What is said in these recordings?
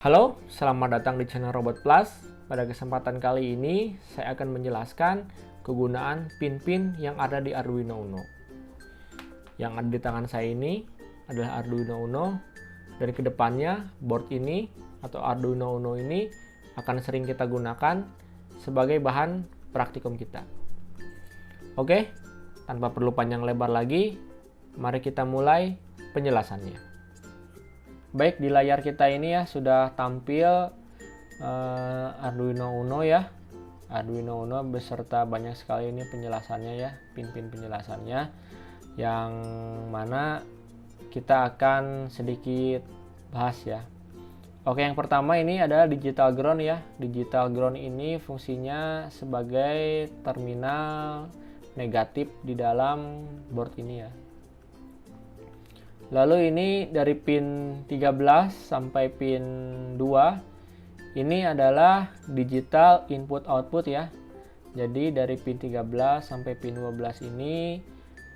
Halo, selamat datang di channel Robot Plus. Pada kesempatan kali ini, saya akan menjelaskan kegunaan pin-pin yang ada di Arduino Uno. Yang ada di tangan saya ini adalah Arduino Uno, dan kedepannya board ini atau Arduino Uno ini akan sering kita gunakan sebagai bahan praktikum kita. Oke, tanpa perlu panjang lebar lagi, mari kita mulai penjelasannya. Baik, di layar kita ini ya sudah tampil Arduino Uno ya. Arduino Uno beserta banyak sekali ini penjelasannya ya, pin-pin penjelasannya, yang mana kita akan sedikit bahas ya. Oke, yang pertama ini adalah digital ground ya. Digital ground ini fungsinya sebagai terminal negatif di dalam board ini ya. Lalu ini dari pin 13 sampai pin 2 ini adalah digital input output ya. Jadi dari pin 13 sampai pin 12 ini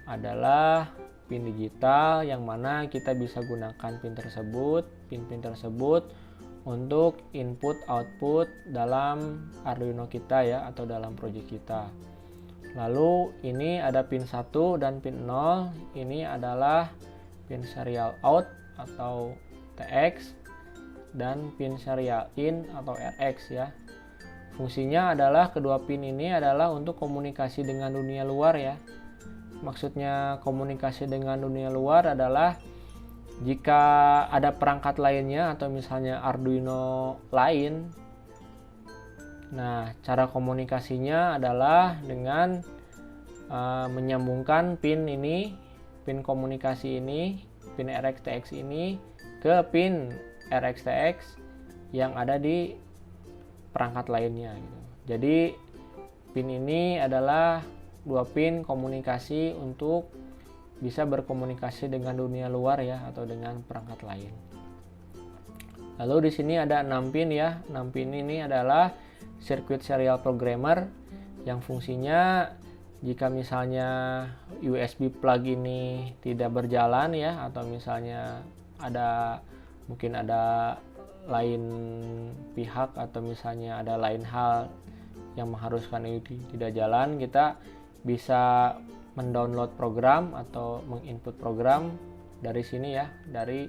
adalah pin digital yang mana kita bisa gunakan pin-pin tersebut untuk input output dalam Arduino kita ya, atau dalam project kita. Lalu ini ada pin 1 dan pin 0, ini adalah pin serial out atau TX dan pin serial in atau RX ya. Fungsinya adalah kedua pin ini adalah untuk komunikasi dengan dunia luar ya. Maksudnya komunikasi dengan dunia luar adalah jika ada perangkat lainnya atau misalnya Arduino lain. Nah, cara komunikasinya adalah dengan menyambungkan pin ini, pin komunikasi ini, pin RXTX ini ke pin RXTX yang ada di perangkat lainnya gitu. Jadi pin ini adalah dua pin komunikasi untuk bisa berkomunikasi dengan dunia luar ya, atau dengan perangkat lain. Lalu di sini ada 6 pin ya. 6 pin ini adalah circuit serial programmer yang fungsinya jika misalnya USB plug ini tidak berjalan ya, atau misalnya mungkin ada lain pihak atau misalnya ada lain hal yang mengharuskan itu tidak jalan, kita bisa mendownload program atau menginput program dari sini ya, dari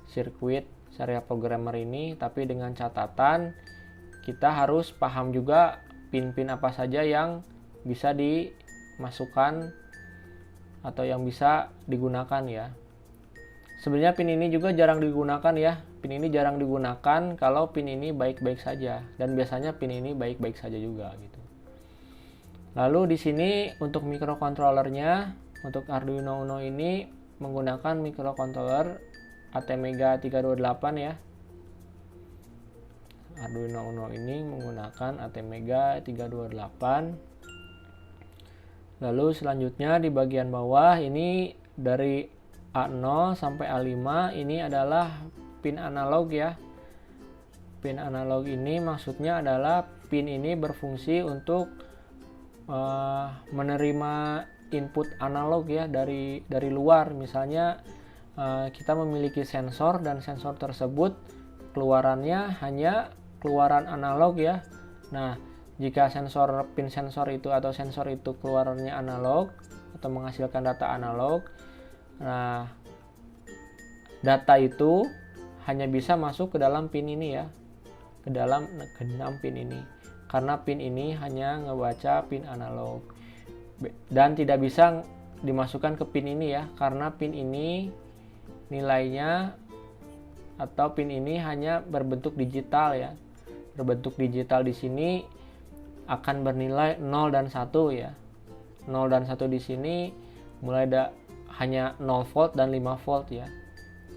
sirkuit serial programmer ini. Tapi dengan catatan kita harus paham juga pin-pin apa saja yang bisa dimasukkan atau yang bisa digunakan ya. Sebenarnya pin ini juga jarang digunakan ya. Pin ini jarang digunakan kalau pin ini baik-baik saja, dan biasanya pin ini baik-baik saja juga gitu. Lalu di sini untuk microcontrollernya, untuk Arduino Uno ini menggunakan microcontroller ATmega 328 ya. Arduino Uno ini menggunakan ATmega 328. Lalu selanjutnya di bagian bawah ini dari A0 sampai A5 ini adalah pin analog ya. Pin analog ini maksudnya adalah pin ini berfungsi untuk menerima input analog ya dari luar. Misalnya kita memiliki sensor, dan sensor tersebut keluarannya hanya keluaran analog ya. Nah, jika pin sensor itu atau sensor itu keluarannya analog atau menghasilkan data analog, nah data itu hanya bisa masuk ke dalam pin ini ya, ke dalam ke-6 pin ini, karena pin ini hanya ngebaca pin analog dan tidak bisa dimasukkan ke pin ini ya, karena pin ini nilainya atau pin ini hanya berbentuk digital ya. Berbentuk digital di sini akan bernilai 0 dan 1 ya. 0 dan 1 di sini mulai hanya 0 volt dan 5 volt ya.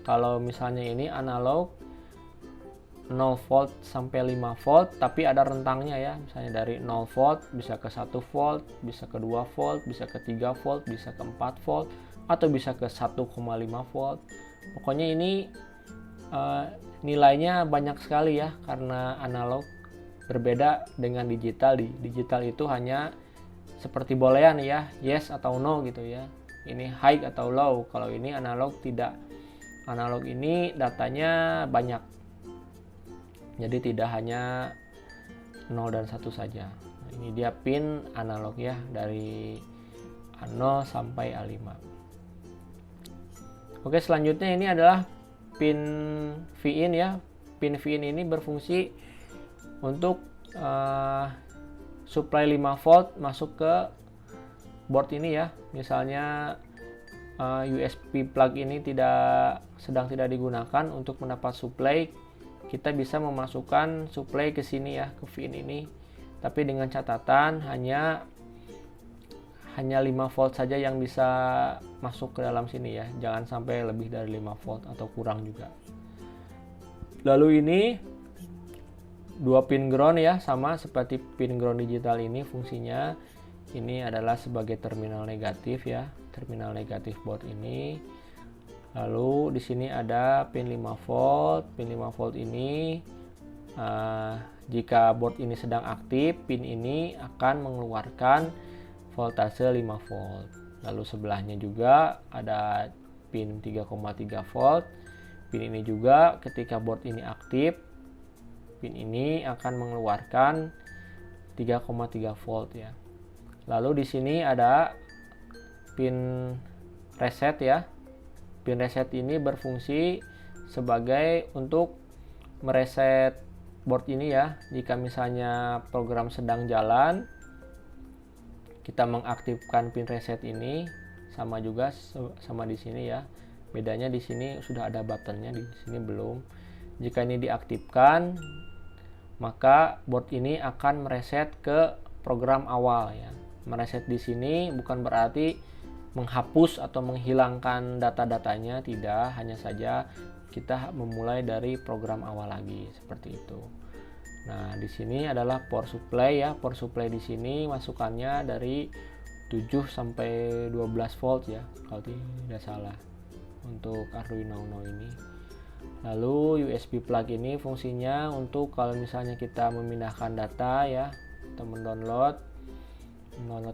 Kalau misalnya ini analog 0 volt sampai 5 volt, tapi ada rentangnya ya. Misalnya dari 0 volt bisa ke 1 volt, bisa ke 2 volt, bisa ke 3 volt, bisa ke 4 volt, atau bisa ke 1,5 volt. Pokoknya ini nilainya banyak sekali ya, karena analog berbeda dengan digital. Di digital itu hanya seperti boolean ya, yes atau no gitu ya. Ini high atau low. Kalau ini analog tidak. Analog ini datanya banyak. Jadi tidak hanya 0 dan 1 saja. Nah, ini dia pin analog ya, dari A0 sampai A5. Oke, selanjutnya ini adalah pin VIN ya. Pin VIN ini berfungsi untuk supply 5 volt masuk ke board ini ya. Misalnya USB plug ini sedang tidak digunakan untuk mendapat supply, kita bisa memasukkan supply ke sini ya, ke VIN ini. Tapi dengan catatan hanya 5 volt saja yang bisa masuk ke dalam sini ya. Jangan sampai lebih dari 5 volt atau kurang juga. Lalu ini 2 pin ground ya, sama seperti pin ground digital ini fungsinya. Ini adalah sebagai terminal negatif ya, terminal negatif board ini. Lalu di sini ada pin 5 volt. Pin 5 volt ini jika board ini sedang aktif, pin ini akan mengeluarkan voltase 5 volt. Lalu sebelahnya juga ada pin 3,3 volt. Pin ini juga ketika board ini aktif, pin ini akan mengeluarkan 3,3 volt ya. Lalu di sini ada pin reset ya. Pin reset ini berfungsi sebagai untuk mereset board ini ya. Jika misalnya program sedang jalan, kita mengaktifkan pin reset ini, sama juga sama di sini ya. Bedanya di sini sudah ada buttonnya, di sini belum. Jika ini diaktifkan, maka board ini akan mereset ke program awal ya. Mereset di sini bukan berarti menghapus atau menghilangkan data-datanya, tidak, hanya saja kita memulai dari program awal lagi seperti itu. Nah, di sini adalah power supply ya. Power supply di sini masukannya dari 7 sampai 12 volt ya, kalau tidak salah, untuk Arduino Uno ini. Lalu USB plug ini fungsinya untuk kalau misalnya kita memindahkan data ya, atau mendownload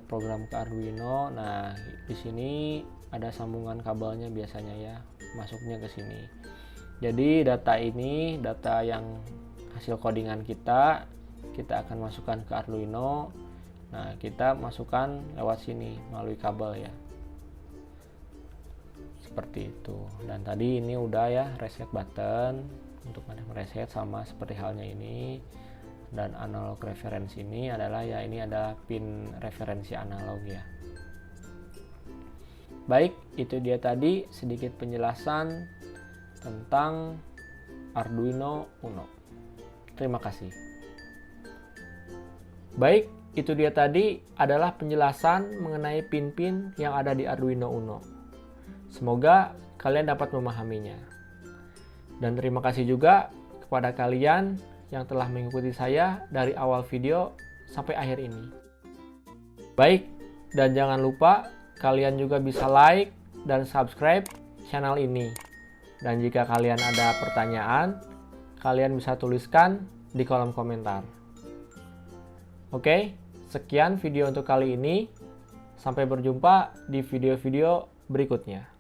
program ke Arduino. Nah, di sini ada sambungan kabelnya biasanya ya, masuknya ke sini. Jadi data ini, data yang hasil codingan kita akan masukkan ke Arduino. Nah, kita masukkan lewat sini melalui kabel ya. Seperti itu. Dan tadi ini udah ya, reset button untuk mereset, sama seperti halnya ini. Dan analog reference ini adalah ya, ini adalah pin referensi analog ya. Baik, itu dia tadi sedikit penjelasan tentang Arduino Uno. Terima kasih. Baik, itu dia tadi adalah penjelasan mengenai pin-pin yang ada di Arduino Uno. Semoga kalian dapat memahaminya. Dan terima kasih juga kepada kalian yang telah mengikuti saya dari awal video sampai akhir ini. Baik, dan jangan lupa kalian juga bisa like dan subscribe channel ini. Dan jika kalian ada pertanyaan, kalian bisa tuliskan di kolom komentar. Oke, sekian video untuk kali ini. Sampai berjumpa di video-video berikutnya.